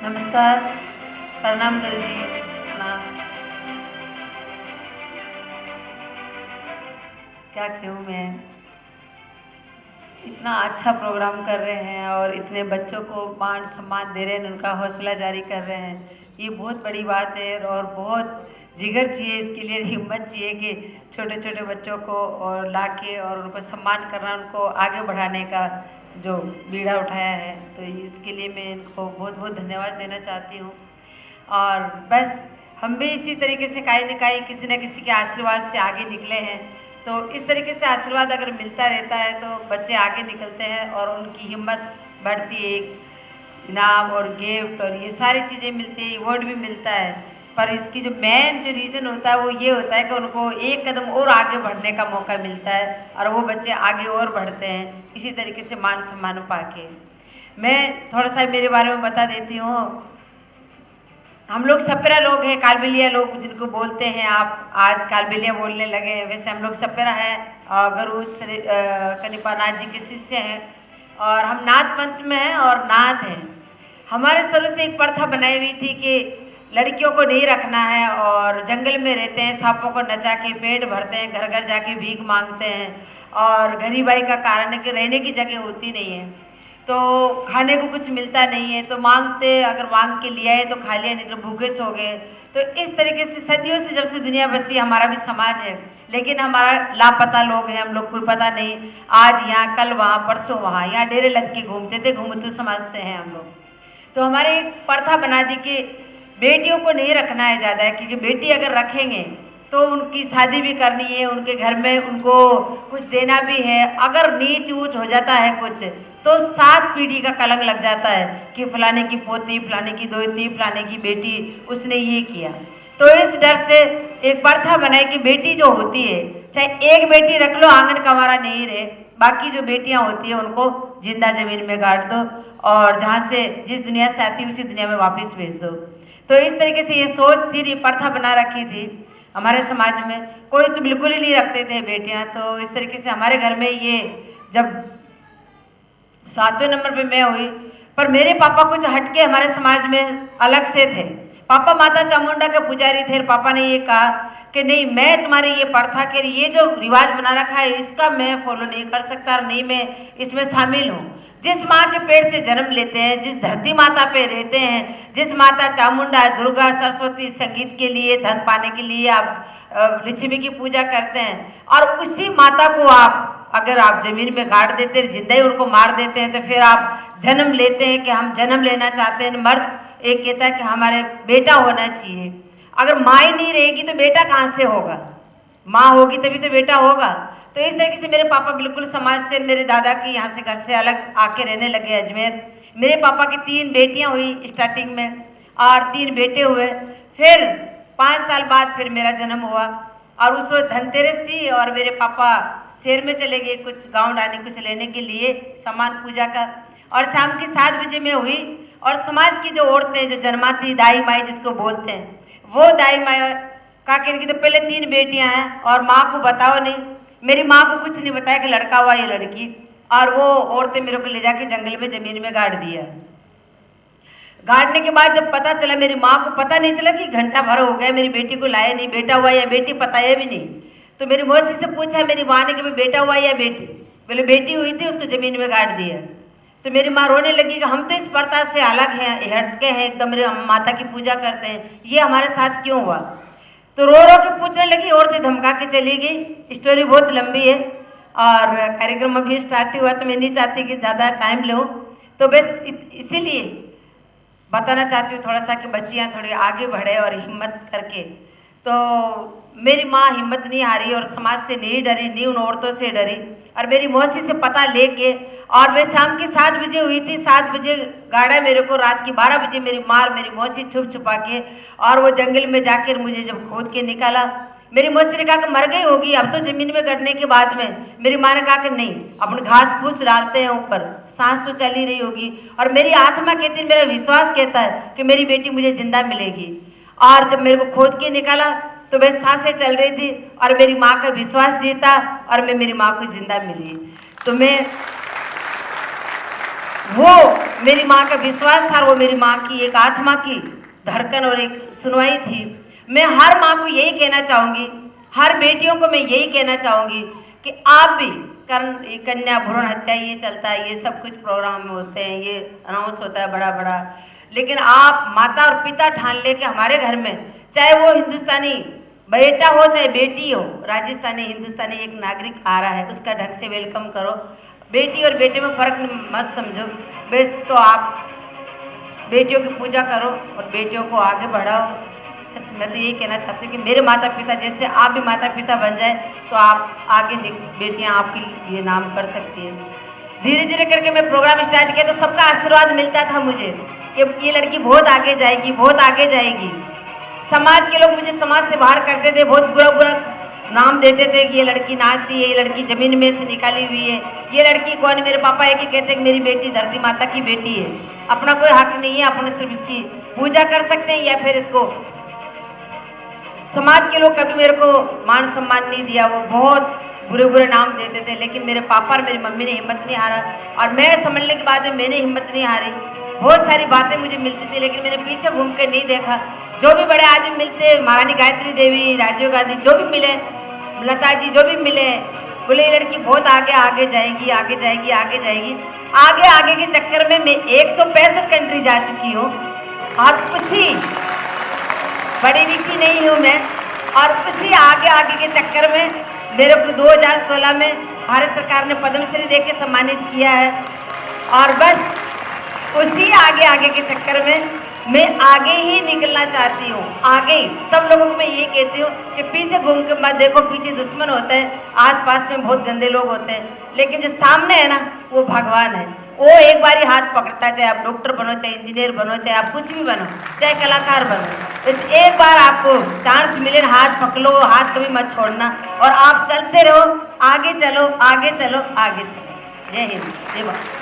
नमस्कार, प्रणाम गुरुजी, प्रणाम। क्या कहूँ मैं, इतना अच्छा प्रोग्राम कर रहे हैं और इतने बच्चों को मान सम्मान दे रहे हैं, उनका हौसला जारी कर रहे हैं। ये बहुत बड़ी बात है और बहुत जिगर चाहिए, इसके लिए हिम्मत चाहिए कि छोटे छोटे बच्चों को और लाके और उनको सम्मान करना, उनको आगे बढ़ाने का जो बीड़ा उठाया है, तो इसके लिए मैं इनको बहुत बहुत धन्यवाद देना चाहती हूँ। और बस हम भी इसी तरीके से काई न काई किसी न किसी के आशीर्वाद से आगे निकले हैं। तो इस तरीके से आशीर्वाद अगर मिलता रहता है तो बच्चे आगे निकलते हैं और उनकी हिम्मत बढ़ती है। एक इनाम और गिफ्ट और ये सारी चीज़ें मिलती है, अवार्ड भी मिलता है। पर इसकी जो मेन जो रीज़न होता है वो ये होता है कि उनको एक कदम और आगे बढ़ने का मौका मिलता है और वो बच्चे आगे और बढ़ते हैं इसी तरीके से मान सम्मान पाके। मैं थोड़ा सा मेरे बारे में बता देती हूँ। हम लोग सपेरा लोग हैं, कालबेलिया लोग जिनको बोलते हैं आप, आज कालबेलिया बोलने लगे हैं। वैसे हम लोग सपेरा हैं, गुरु कनिपानाथ जी के शिष्य हैं और हम नाथ पंथ में हैं और नाथ हैं। हमारे शुरू से एक प्रथा बनाई हुई थी कि लड़कियों को नहीं रखना है और जंगल में रहते हैं, सांपों को नचा के पेट भरते हैं, घर घर जाके भीख मांगते हैं। और गरीबाई का कारण है कि रहने की जगह होती नहीं है, तो खाने को कुछ मिलता नहीं है, तो मांगते, अगर मांग के लिया है तो खा लिया, नहीं तो भूखे सो गए। तो इस तरीके से सदियों से जब से दुनिया बसी, हमारा भी समाज है, लेकिन हमारा लापता लोग हैं, हम लोग कोई पता नहीं, आज यहाँ कल वहाँ परसों वहाँ, यहाँ डेरे लग के घूमते थे, घूमतू समाज से हैं हम लोग। तो हमारे एक प्रथा बना दी कि बेटियों को नहीं रखना है ज़्यादा, क्योंकि बेटी अगर रखेंगे तो उनकी शादी भी करनी है, उनके घर में उनको कुछ देना भी है। अगर नीच ऊंच हो जाता है कुछ तो 7 पीढ़ी का कलंक लग जाता है कि फलाने की पोती, फलाने की दोती, फलाने की बेटी, उसने ये किया। तो इस डर से एक प्रथा बनाई कि बेटी जो होती है, चाहे एक बेटी रख लो, आंगन कमारा नहीं रहे, बाकी जो बेटियां होती है उनको जिंदा जमीन में गाड़ दो और जहाँ से जिस दुनिया से आती है उसी दुनिया में वापस भेज दो। तो इस तरीके से ये सोच थी, ये प्रथा बना रखी थी हमारे समाज में। कोई तो बिल्कुल ही नहीं रखते थे बेटियां। तो इस तरीके से हमारे घर में ये जब 7वें नंबर पे मैं हुई, पर मेरे पापा कुछ हटके हमारे समाज में अलग से थे। पापा माता चामुंडा के पुजारी थे। पापा ने ये कहा कि नहीं, मैं तुम्हारी ये प्रथा के ये जो रिवाज बना रखा है इसका मैं फॉलो नहीं कर सकता और नहीं मैं इसमें शामिल हूँ। जिस माँ के पेट से जन्म लेते हैं, जिस धरती माता पे रहते हैं, जिस माता चामुंडा, दुर्गा, सरस्वती, संगीत के लिए, धन पाने के लिए आप लक्ष्मी की पूजा करते हैं, और उसी माता को आप अगर आप जमीन में गाड़ देते हैं, जिंदा ही उनको मार देते हैं, तो फिर आप जन्म लेते हैं कि हम जन्म लेना चाहते हैं। मर्द एक कहता है कि हमारे बेटा होना चाहिए। अगर माँ ही नहीं रहेगी तो बेटा कहाँ से होगा? माँ होगी तभी तो बेटा होगा। तो इस तरीके से मेरे पापा बिल्कुल समाज से, मेरे दादा की यहाँ से घर से अलग आके रहने लगे अजमेर। मेरे पापा की 3 बेटियाँ हुई स्टार्टिंग में और 3 बेटे हुए। फिर 5 साल बाद फिर मेरा जन्म हुआ और उस रोज धनतेरस थी और मेरे पापा शहर में चले गए कुछ गाँव डानी कुछ लेने के लिए सामान पूजा का। और शाम की 7 बजे में हुई और समाज की जो औरतें जो जन्माती दाई माई जिसको बोलते हैं, वो दाई माई का कहने की तो पहले 3 बेटियां हैं और माँ को बताओ नहीं। मेरी माँ को कुछ नहीं बताया कि लड़का हुआ या लड़की, और वो औरतें मेरे को ले जाके जंगल में जमीन में गाड़ दिया। गाड़ने के बाद जब पता चला, मेरी माँ को पता नहीं चला कि घंटा भर हो गया, मेरी बेटी को लाया नहीं, बेटा हुआ या बेटी पता है भी नहीं। तो मेरी मौसी से पूछा मेरी माँ ने कि भाई बेटा हुआ या बेटी? बोले बेटी हुई थी, उसको जमीन में गाड़ दिया। तो मेरी माँ रोने लगी कि हम तो इस प्रथा से अलग हैं, हटके हैं एकदम, हम माता की पूजा करते हैं, ये हमारे साथ क्यों हुआ? तो रो रो के पूछने लगी, औरतें धमका के चली गई। स्टोरी बहुत लंबी है और कार्यक्रम अभी स्टार्ट हुआ तो मैं नहीं चाहती कि ज़्यादा टाइम लो। तो बस इसीलिए बताना चाहती हूँ थोड़ा सा कि बच्चियाँ थोड़ी आगे बढ़े और हिम्मत करके। तो मेरी माँ हिम्मत नहीं हारी और समाज से नहीं डरी, नहीं उन औरतों से डरी, और मेरी मौसी से पता लेके, और मैं शाम की 7 बजे हुई थी, 7 बजे गाड़ा मेरे को, रात की 12 बजे मेरी माँ और मेरी मौसी छुप छुपा के, और वो जंगल में जाकर मुझे जब खोद के निकाला, मेरी मौसी ने कहा कि मर गई होगी अब तो जमीन में गड़ने के बाद में। मेरी माँ ने कहा कि नहीं, अपन घास फूस डालते हैं ऊपर, सांस तो चल ही रही होगी। और मेरी आत्मा कहती है, मेरा विश्वास कहता है कि मेरी बेटी मुझे जिंदा मिलेगी। और जब मेरे को खोद के निकाला तो वह सांसें चल रही थी और मेरी माँ का विश्वास जीता और मैं मेरी माँ को जिंदा मिली। तो मैं वो मेरी माँ का विश्वास था, वो मेरी माँ की एक आत्मा की धड़कन और एक सुनवाई थी। मैं हर माँ को यही कहना चाहूँगी, हर बेटियों को मैं यही कहना चाहूँगी कि आप भी कन्या भ्रूण हत्या ये चलता है, ये सब कुछ प्रोग्राम में होते हैं, ये अनाउंस होता है बड़ा बड़ा, लेकिन आप माता और पिता ठान ले कि हमारे घर में चाहे वो हिंदुस्तानी बेटा हो चाहे बेटी हो, राजस्थानी हिंदुस्तानी एक नागरिक आ रहा है, उसका ढंग से वेलकम करो। बेटी और बेटे में फ़र्क मत समझो। बस तो आप बेटियों की पूजा करो और बेटियों को आगे बढ़ाओ। मैं तो यही कहना चाहती हूँ कि मेरे माता पिता जैसे आप भी माता पिता बन जाए तो आप आगे बेटियाँ आपके लिए नाम कर सकती हैं। धीरे धीरे करके मैं प्रोग्राम स्टार्ट किया तो सबका आशीर्वाद मिलता था मुझे कि ये लड़की बहुत आगे जाएगी, बहुत आगे जाएगी। समाज के लोग मुझे समाज से बाहर करते थे, बहुत बुरा बुरा नाम देते थे कि ये लड़की नाचती है, ये लड़की जमीन में से निकाली हुई है, ये लड़की कौन। मेरे पापा एक ही कहते हैं कि मेरी बेटी धरती माता की बेटी है, अपना कोई हक नहीं है, अपने सिर्फ इसकी पूजा कर सकते हैं या फिर इसको। समाज के लोग कभी मेरे को मान सम्मान नहीं दिया, वो बहुत बुरे बुरे नाम देते थे, लेकिन मेरे पापा और मेरी मम्मी ने हिम्मत नहीं हारा और मैं समझने के बाद में मैंने हिम्मत नहीं हारी। बहुत सारी बातें मुझे मिलती थी लेकिन मैंने पीछे घूम के नहीं देखा। जो भी बड़े आदमी मिलते, महारानी गायत्री देवी, राजीव गांधी, जो भी मिले, लता जी, जो भी मिले, बोले ये लड़की बहुत आगे आगे जाएगी, आगे जाएगी, आगे जाएगी। आगे आगे के चक्कर में मैं 165 कंट्री जा चुकी हूँ और उसी बड़ी लिखी नहीं हूँ मैं, और उसी आगे आगे के चक्कर में मेरे को 2016 में भारत सरकार ने पद्मश्री देके सम्मानित किया है। और बस उसी आगे आगे के चक्कर में मैं आगे ही निकलना चाहती हूँ। आगे सब लोगों को मैं ये कहती हूँ कि पीछे घूम के मत देखो, पीछे दुश्मन होते हैं, आसपास में बहुत गंदे लोग होते हैं, लेकिन जो सामने है ना वो भगवान है। वो एक बार ही हाथ पकड़ता है, चाहे आप डॉक्टर बनो, चाहे इंजीनियर बनो, चाहे आप कुछ भी बनो, चाहे कलाकार बनो, बस एक बार आपको चांस मिले, हाथ पकड़ो, हाथ कभी मत छोड़ना और आप चलते रहो, आगे चलो, आगे चलो, आगे चलो। जय हिंद, जय भारत।